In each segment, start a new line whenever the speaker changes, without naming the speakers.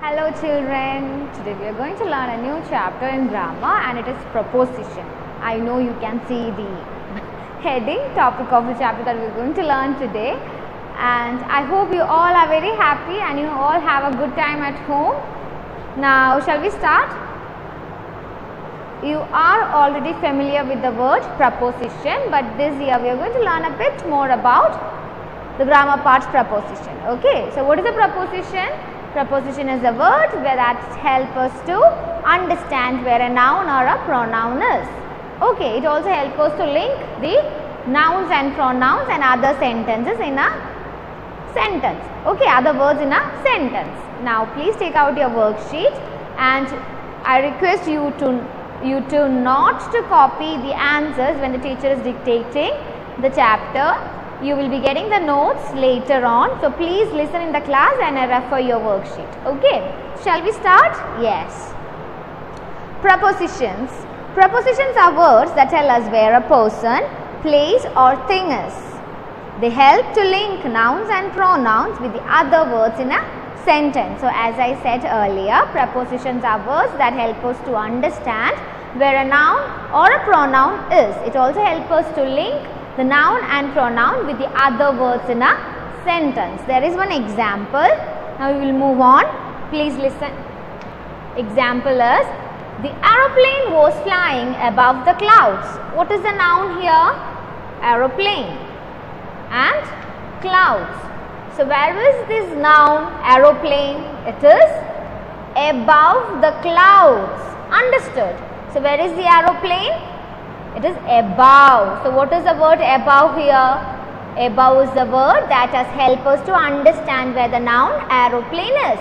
Hello children, today we are going to learn a new chapter in grammar and it is preposition. I know you can see the heading, topic of the chapter that we are going to learn today, and I hope you all are very happy and you all have a good time at home. Now shall we start? You are already familiar with the word preposition, but this year we are going to learn a bit more about the grammar parts preposition. Okay, so what is a preposition? Preposition is a word that helps us to understand where a noun or a pronoun is. Okay, it also helps us to link the nouns and pronouns and other sentences in a sentence. Okay, other words in a sentence. Now please take out your worksheet and I request you to not to copy the answers when the teacher is dictating the chapter. You will be getting the notes later on, so please listen in the class and refer your worksheet. Okay, shall we start? Yes. Prepositions. Prepositions are words that tell us where a person, place or thing is. They help to link nouns and pronouns with the other words in a sentence. So as I said earlier, prepositions are words that help us to understand where a noun or a pronoun is. It also helps us to link the noun and pronoun with the other words in a sentence. There is one example. Now we will move on. Please listen. Example is, the aeroplane was flying above the clouds. What is the noun here? Aeroplane and clouds. So where is this noun aeroplane? It is above the clouds. Understood? So where is the aeroplane? It is above. So what is the word above here? Above is the word that has helped us to understand where the noun aeroplane is.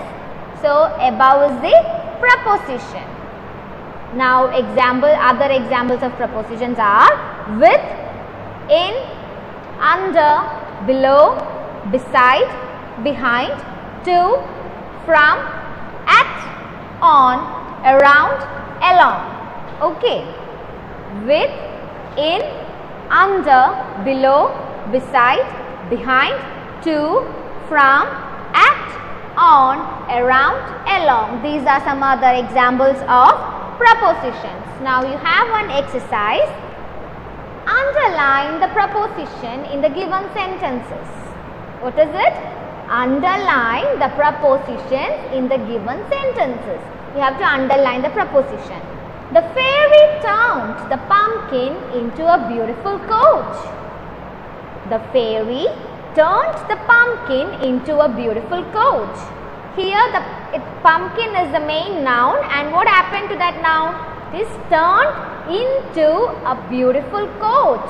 So above is the preposition. Now other examples of prepositions are with, in, under, below, beside, behind, to, from, at, on, around, along. Okay. With, in, under, below, beside, behind, to, from, at, on, around, along. These are some other examples of prepositions. Now you have one exercise. Underline the preposition in the given sentences. What is it? Underline the prepositions in the given sentences. You have to underline the preposition. The fairy turned the pumpkin into a beautiful coach. The fairy turned the pumpkin into a beautiful coach. Here pumpkin is the main noun, and what happened to that noun? It is turned into a beautiful coach.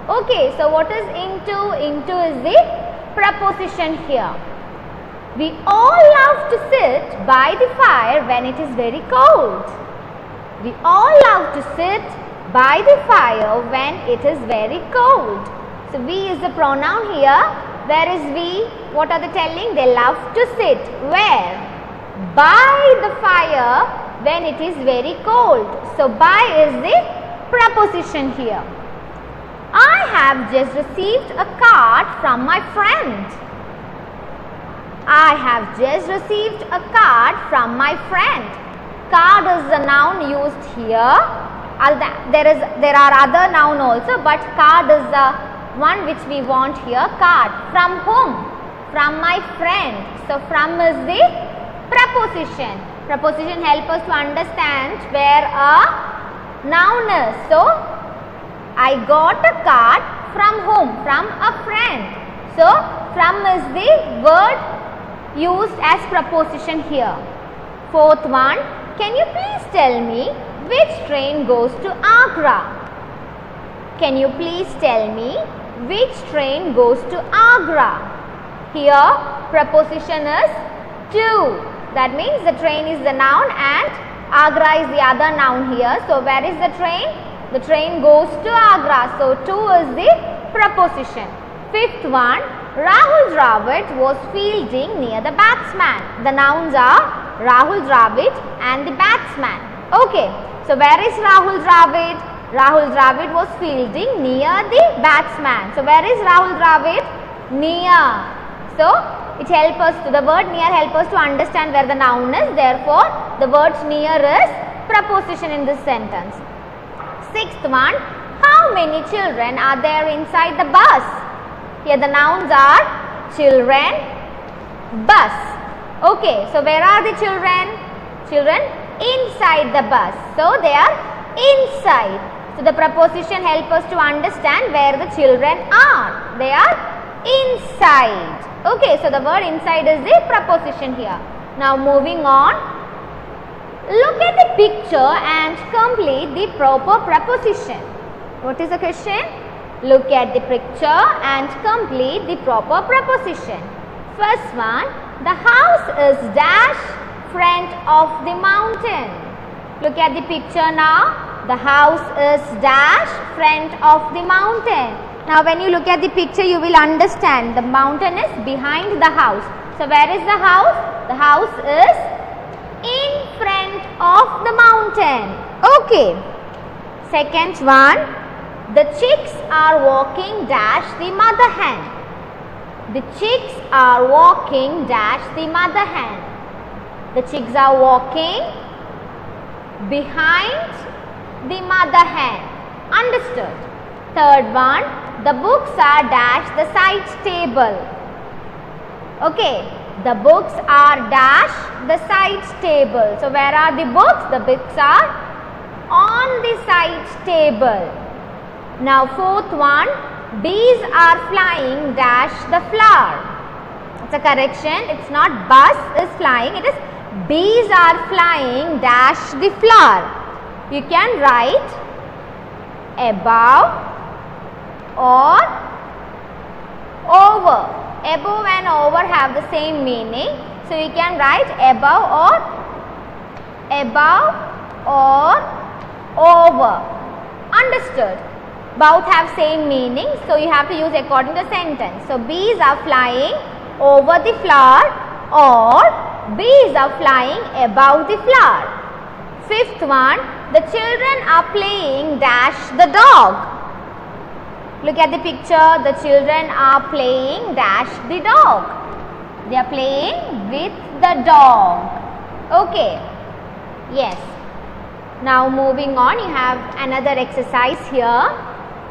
Okay, so what is into? Into is the preposition here. We all love to sit by the fire when it is very cold. We all love to sit by the fire when it is very cold. So we is the pronoun here. Where is we? What are they telling? They love to sit. Where? By the fire when it is very cold. So by is the preposition here. I have just received a card from my friend. I have just received a card from my friend. Card is the noun used here. There are other noun also, but card is the one which we want here. Card. From whom? From my friend. So from is the preposition. Preposition help us to understand where a noun is. So I got a card from whom? From a friend. So from is the word used as preposition here. Fourth one. Can you please tell me which train goes to Agra? Can you please tell me which train goes to Agra? Here preposition is to. That means the train is the noun and Agra is the other noun here. So where is the train? The train goes to Agra. So to is the preposition. Fifth one. Rahul Dravid was fielding near the batsman. The nouns are Rahul Dravid and the batsman. Okay, so where is Rahul Dravid? Rahul Dravid was fielding near the batsman. So where is Rahul Dravid? Near. So it helps us to, the word near helps us to understand where the noun is. Therefore, the word near is preposition in this sentence. Sixth one, how many children are there inside the bus? Here the nouns are children, bus. Okay, so where are the children? Children inside the bus. So they are inside. So the preposition helps us to understand where the children are. They are inside. Okay, so the word inside is the preposition here. Now moving on. Look at the picture and complete the proper preposition. What is the question? Look at the picture and complete the proper preposition. First one, the house is dash front of the mountain. Look at the picture now. The house is dash front of the mountain. Now when you look at the picture, you will understand the mountain is behind the house. So where is the house? The house is in front of the mountain. Okay. Second one, the chicks are walking dash the mother hen. The chicks are walking dash the mother hen. The chicks are walking behind the mother hen. Understood? Third one, the books are dash the side table. Okay, the books are dash the side table. So where are the books? The books are on the side table. Now fourth one, bees are flying dash the flower. It's a correction. It's not bus is flying. It is bees are flying dash the flower. You can write above or over. Above and over have the same meaning. So you can write above or over. Understood? Both have same meaning. So you have to use according to the sentence. So bees are flying over the flower or bees are flying above the flower. Fifth one, the children are playing dash the dog. Look at the picture. The children are playing dash the dog. They are playing with the dog. Okay. Yes. Now moving on, you have another exercise here.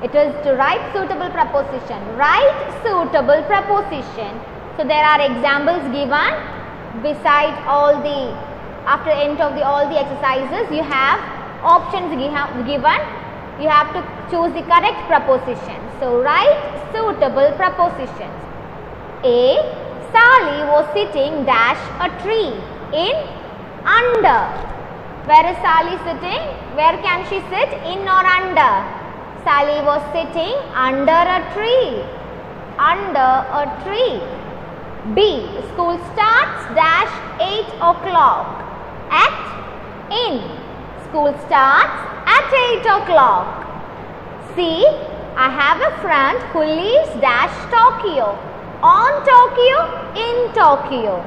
It is to write suitable preposition. Write suitable preposition. So there are examples given. Besides all the, after end of all the exercises, you have options given. You have to choose the correct preposition. So write suitable prepositions. A. Sally was sitting dash a tree in under. Where is Sally sitting? Where can she sit? In or under? Sally was sitting under a tree. Under a tree. B. School starts dash 8 o'clock. At in. School starts at 8 o'clock. C. I have a friend who lives dash Tokyo. On Tokyo, in Tokyo.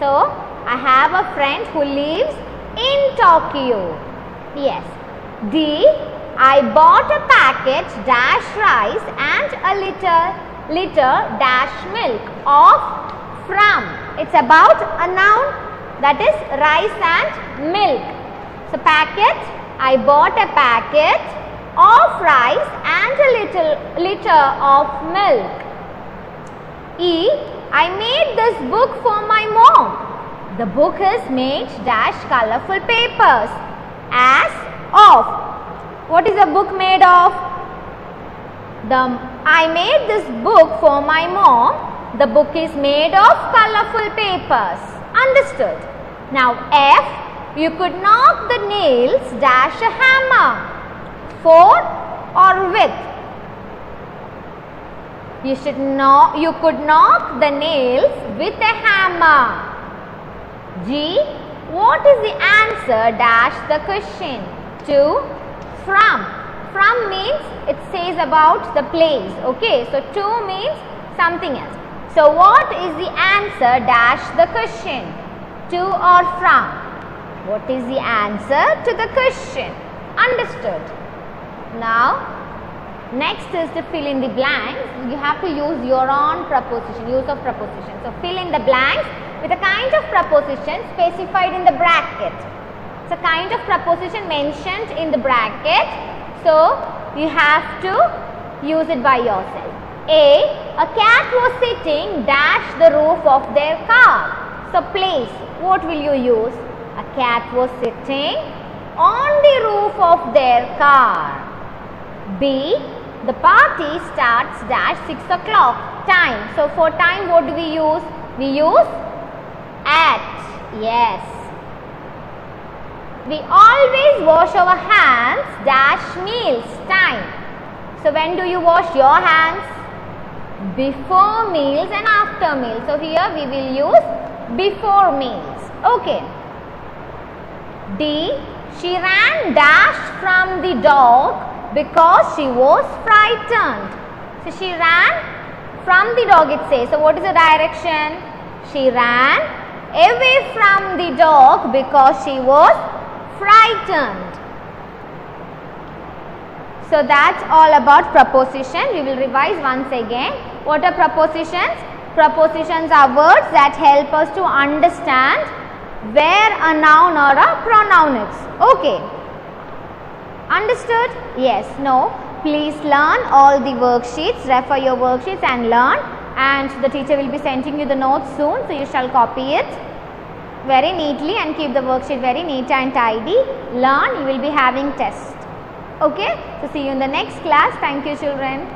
So, I have a friend who lives in Tokyo. Yes. D. I bought a packet dash rice and a liter dash milk of from. It's about a noun, that is rice and milk. So packet, I bought a packet of rice and a liter of milk. E. I made this book for my mom. The book is made dash colorful papers as of. What is the book made of? I made this book for my mom. The book is made of colorful papers. Understood? Now F. You could knock the nails dash a hammer. For or with. You could knock the nails with a hammer. G. What is the answer dash the question? To from. From means it says about the place. Okay. So to means something else. So what is the answer dash the question? To or from. What is the answer to the question? Understood? Now Next is to fill in the blanks. You have to use your own preposition, use of preposition. So, fill in the blanks with a kind of preposition specified in the bracket. It's a kind of preposition mentioned in the bracket. So, you have to use it by yourself. A cat was sitting dash the roof of their car. So, place, what will you use? A cat was sitting on the roof of their car. B, the party starts dash 6 o'clock. Time. So, for time what do we use? We use at. Yes. We always wash our hands dash meals. Time. So, when do you wash your hands? Before meals and after meals. So, here we will use before meals. Okay. D, she ran dash from the dog because she was frightened. So, she ran from the dog, it says. So, what is the direction? She ran away from the dog because she was frightened. So, that's all about preposition. We will revise once again. What are prepositions? Prepositions are words that help us to understand where a noun or a pronoun is. Okay. Understood? Yes. No. Please learn all the worksheets. Refer your worksheets and learn. And the teacher will be sending you the notes soon. So, you shall copy it very neatly and keep the worksheet very neat and tidy. Learn. You will be having tests. Okay. So, see you in the next class. Thank you, children.